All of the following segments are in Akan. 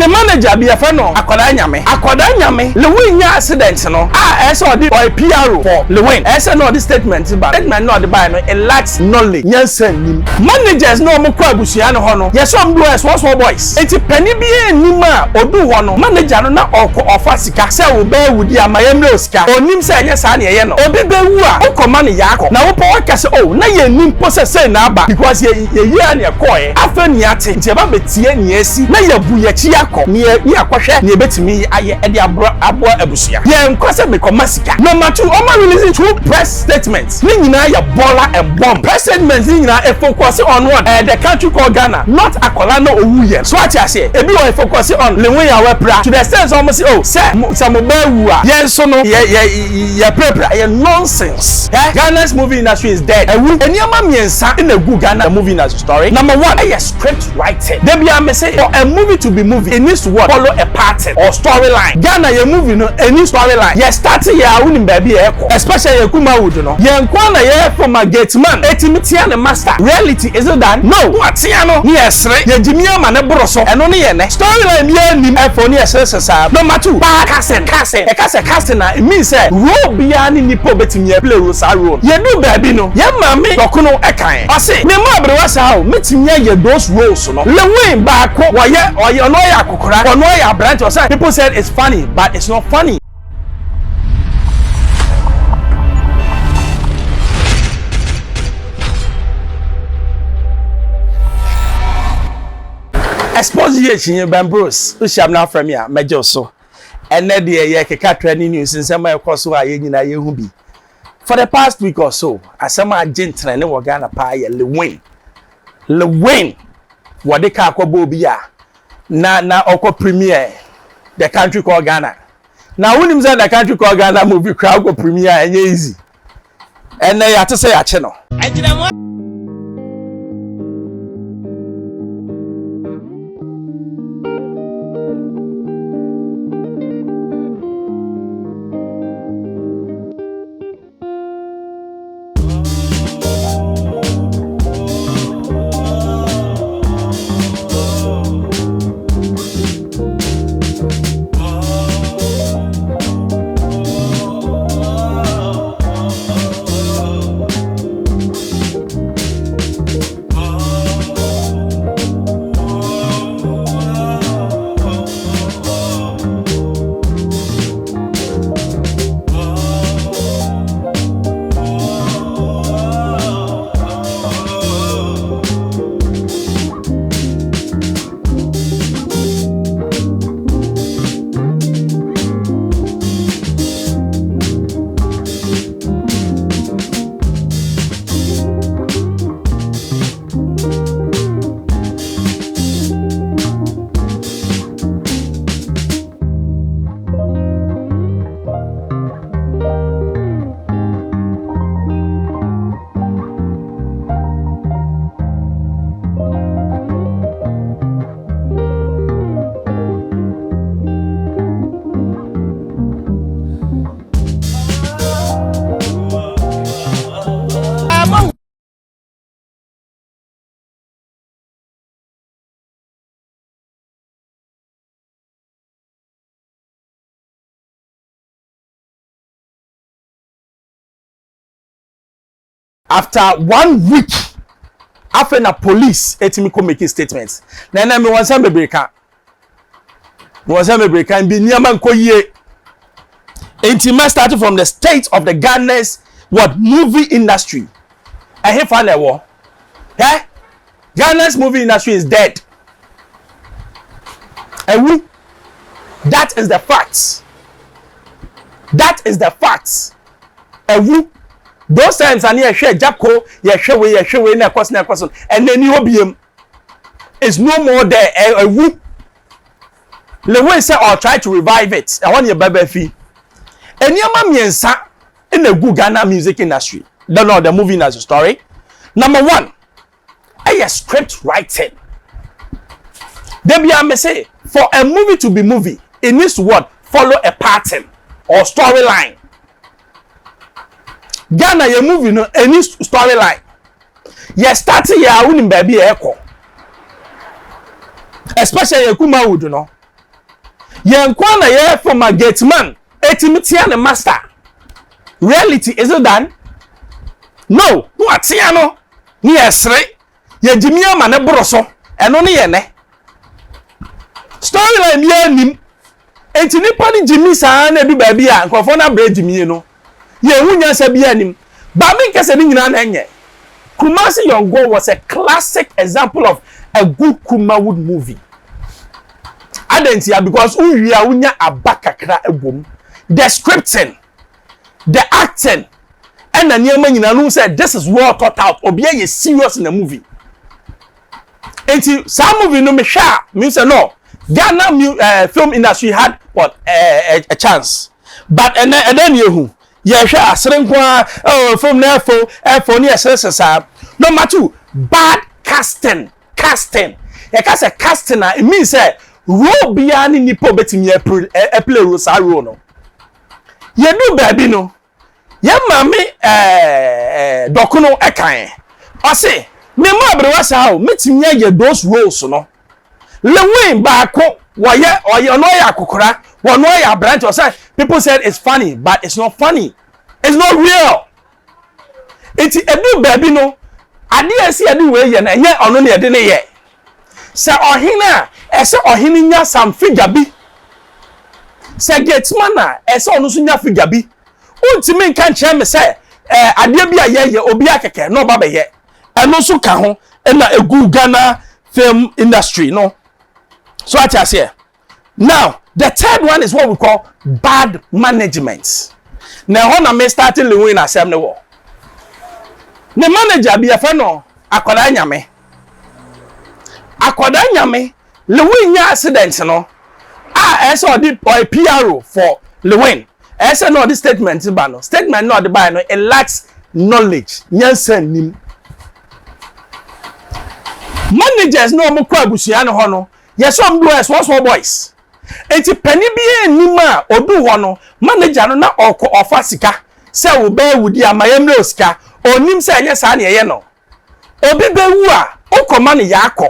The manager be a friend no Accîdent nyame Lilwin nya accident no ese odi or PRO for Lilwin ese no this statement no the buy no it lacks knowledge nyansa nim managers no mo kwa abusua no ho no yes some do small boys enti pani bi enim a odu ho no manager no na ofa sika se wo ba wudi amayemle osika onim se enye sa na ye no obi be wu a okoma ne yakọ na wo po kase na ye nim process na aba because ye na ekoye afa ni ate nti ba betie ni esi na ye bu ye chi yakọ ni akwahwe ni ebetimi aye e de abo abusua ye nkwase me komasika number 2 oma releasing 2 press statements ni nyina ya bola and bomb press statements ni nyina e focus on what the country called Ghana not Accîdent no owuye so ati ase ebi wo focus on Lilwin ya wepra to the sense almost say some ba wu a ye so no ye prepra ye nonsense Ghana's movie industry is dead eniama miensa in a good Ghana movie industry story number 1 a script writing they be am say for a movie to be movie it needs to follow a pattern or storyline Ghana ye movie no any storyline ye start ya unim baby especially ye Kumawood no ye nkwa na ye from a gateman etimitia ne master reality is it that no watia no ni esre ye jimia ma ne broso eno ne ye ne storyline ye nim efo ne esesa number 2 ba casting na it means say role bia ni nipo betimi play role sa role ye do baby no ye ma me dokuno ekan o say me ma bre wasa o metimi ye those roles no Lilwin ba ko oye no ya kokora ono ya branch or say people said it's funny but it's not funny. Xposed ye chinye bambros usham na from ya mejo so ene de ye keka training news nsema ekoso a ye nyina ye hu bi for the past week or so asema Accîdent ne wo Ghana pa ye Lilwin wode ka akobo bi a na oko premiere the country called Ghana na wonim say the country called Ghana movie crowd go premiere enye easy ene ya to say ya che no after 1 week after na police etimi ko make statements na me won say bebreka bi niam nko yie intima started from the state of the Ghana's movie industry fa na wo Ghana's movie industry is dead that is the facts those times and ye share Jacko, ye share we na question and then you obiem is no more there Lilwin say or try to revive it I want your baby fee eniama miensa in the good Ghana music industry don't know the movie as a story number 1 a script writing they be am say for a movie to be movie it needs to follow a pattern or storyline Ghana ye movie no any storyline ye start ya unim baby eko especially ye Kumawood no yen kwa na ye for my gate man etimitia ne master reality is it done no no atia no ni esre ye jimia ma ne broso eno ne ye ne storyline ye nim enti nipa ni jimi saa na du ba bia nkofo na bra jimi no ye hunya sa bia nim ba me kese ni nyina na enye Kumasi Yongo was a classic example of a good Kumawood movie. Adentia because unya abakakra ebom. The scripting, the acting, and the niyama nyina no said this is well thought out. Obiya ye serious in the movie. Enti some movie no me sha me say no. Ghana film industry had what a chance, but and then you. Yes, from there for near SSR. Number 2, bad casting. You can say casting, it means that role beyond in the poverty me a play Rosario. No, you do baby no. Ya mami dokuno ekan. I say, me ma bre was how metimi ye those roles no. Lilwin baako or you know ya kokora. One way a branch or say people said it's funny, but it's not funny. It's not real. It's a new baby no. I didn't see a new way and yet only a dinner yet. Say ohina, ese ohini nya some figure bi. Say get mana, ese onu sunya figure bi. Untimi kan che me say ade bia ye obi akeke no baba ye. Eno so ka ho na egu Ghana film industry no. So what I say. Now, the third one is what we call bad management. Now, when I started Lilwin assembly war, the manager be a fano, Accîdent nyame, Lilwin Accîdent no. I saw the PRO for Lilwin. I said no, this statement is bad. Statement not the bad. It lacks knowledge. Nim. Managers no more kwabusiano hono. Yes, some boys, small boys. Enti pani bi enima odu ho no manager no na offer sika se wo be wudi amayemre osika onim se enye sa na ye no obi be wu a okoma ne yakọ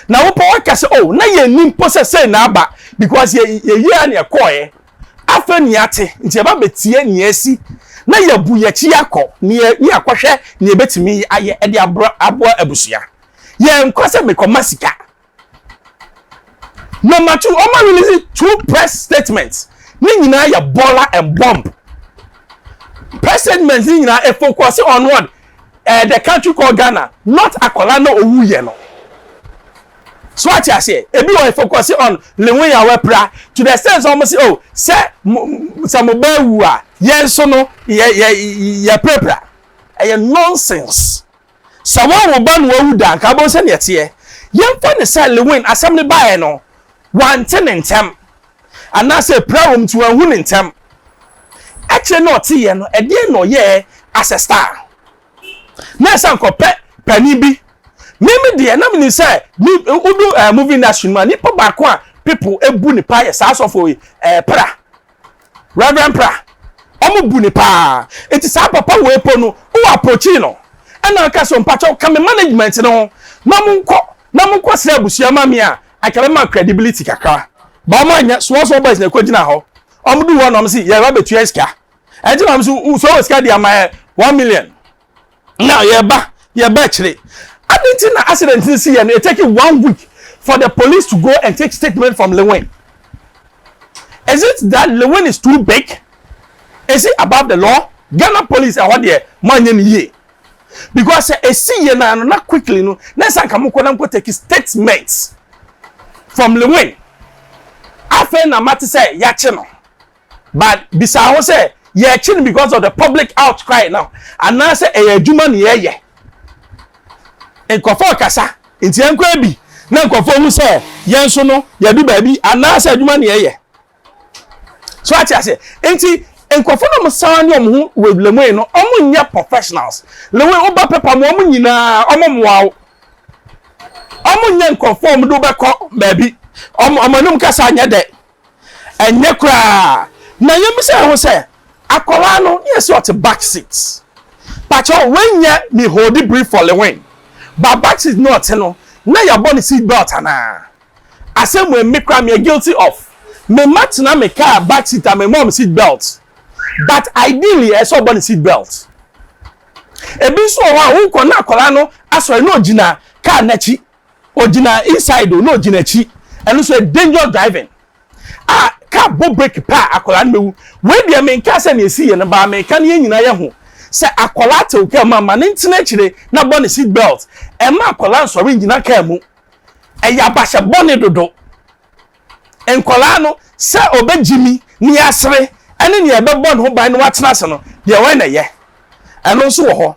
na wo po wakase oh na ye nim process na aba because ye na ekoye afa ni ate nti eba betie ni asi na ye bu ye chi yakọ ni akohwe ni ebetimi aye ede abo abusia ye nkwase mekoma sika. Number 2, Oma released 2 press statements. Nina ya baller and bomb. Press statements nina a focus on what the country called Ghana, not Akolano Owuye no. So what I say, everyone focus on Lilwin Awepra to the extent almost oh say some bewa yenso no ye prepra. A nonsense. Someone will ban wo dan ka bon se ne tie. Yen fa ne say Lilwin assembly by no. One ten in tem, and I say problem to a winning tem. Actually, not here, no, a dear no ye as a star. Next uncle penny be. Maybe the enemy say, moving national money, put back one people a bunny pie, as of pra. Reverend pra. Omo bunny pa. It is our papa weapon who are pochino. And I can some patch come management no. Namunko say busia mamia. I can make credibility kakra. But my small boys na kwagina ho. Omudu one am see ye ba betu eska. E ti am so eska dia my 1 million. Now ye ba chire. Accîdent na Accîdent see and it take 1 week for the police to go and take statement from Lilwin. Is it that Lilwin is too big? Is it above the law? Ghana police are what there man ye. Because a see na not quickly no. Next time come ko take statements from Lilwin. Afen na mati say yache no. But bisa ho say yache because of the public outcry now. And now say e adwuma ne ye. Enkofo kasa, enti enko abi. Na enkofo mu say yenso no ya du ba bi and now say adwuma ne ye. So ati say enti enkofo no msawa ni omhu we Lilwin no omu nya professionals. Lilwin oba pepa mo omu nyina omu moawo. Omu nya enkofo mu do beko baby. Omanum kasa anya de. Enye kra. Na yemi say ho say akola no yes what back seats. But when ya me hold the brief for Lilwin. But back seat no no. Na ya born seat belt ana. Asem we me kra me guilty of me mat na me car back seat and my mom seat belt. But ideally, I saw body seat belt. Ebi so wa wo ko na akola no aso no gina car nachi o gina inside o no gina chi and so dangerous driving car bo break pa akola no we dia me nka se na esi ye no ba me kan ye nyina ye ho se akola te o ka mama ne ntina chire na body seat belt e ma akola so we gina car mu e ya ba se body dodo enkola no se obejimi ni asre ene ne e be bon ho ban no watena se no de we na ye eno so wo ho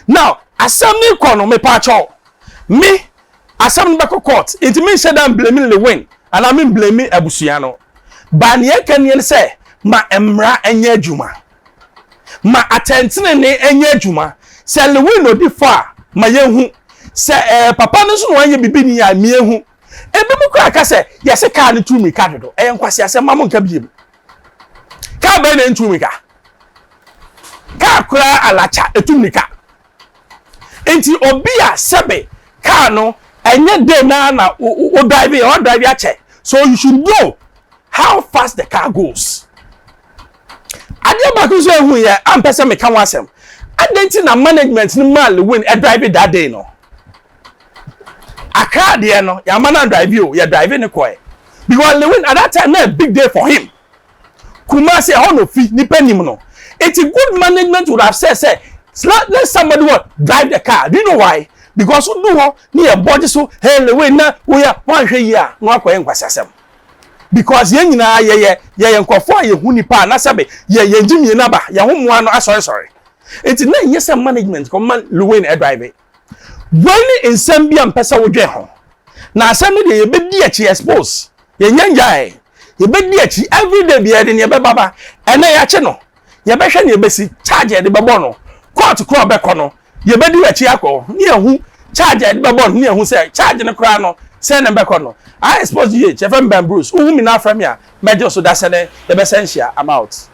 now asam ni kono me pa cho me asam ni back court it means say that blame Lilwin and I mean blame abusua no ba ne kan ye say ma emra enye adwuma ma atentene ne enye adwuma say Lilwin odi fa ma yehu say papa no so no anye bibi ni ya me yehu ebi mu kwa ka say yese ka ne tu mi ka dodo e nkwase ase mamo nka biem ka be ne ntu mi ka kura alacha etumnika enti obia sebe car no enye de na o drive ache so you should know how fast the car goes ade ba ko so hu ye ampese me kan wasem adenti na management ni ma Lilwin e drive that day no aka de no ya mana drive you ya drive ne koy because Lilwin at that time na a big day for him Kumasi how no fi ni penim no. It's a good management would have said, let somebody drive the car. Do you know why? Because you know near body so hey Lilwin na we are 1 year no akwa enkwasasem. Because yen nyina ye nkofo ye hu nipa na sabe ye jimie na ba ye ho moa no sorry. It's na nyese management come Lilwin e drive. When in Sambia mpesa wo dwe ho. Na asem de ye bedi achi expose. Ye nyanjae. Ye bedi achi every day be de ne be baba. Ene ya che no. Ye be hwe ne besi charge de bebo no court kro be kono ye be di achi akọ ne ehu charge de bebo no ne ehu say charge ne kra no say ne be kono I suppose ye chefem Ben Bruce who mi na from ya mejo so da se ne ye be sensia I'm out.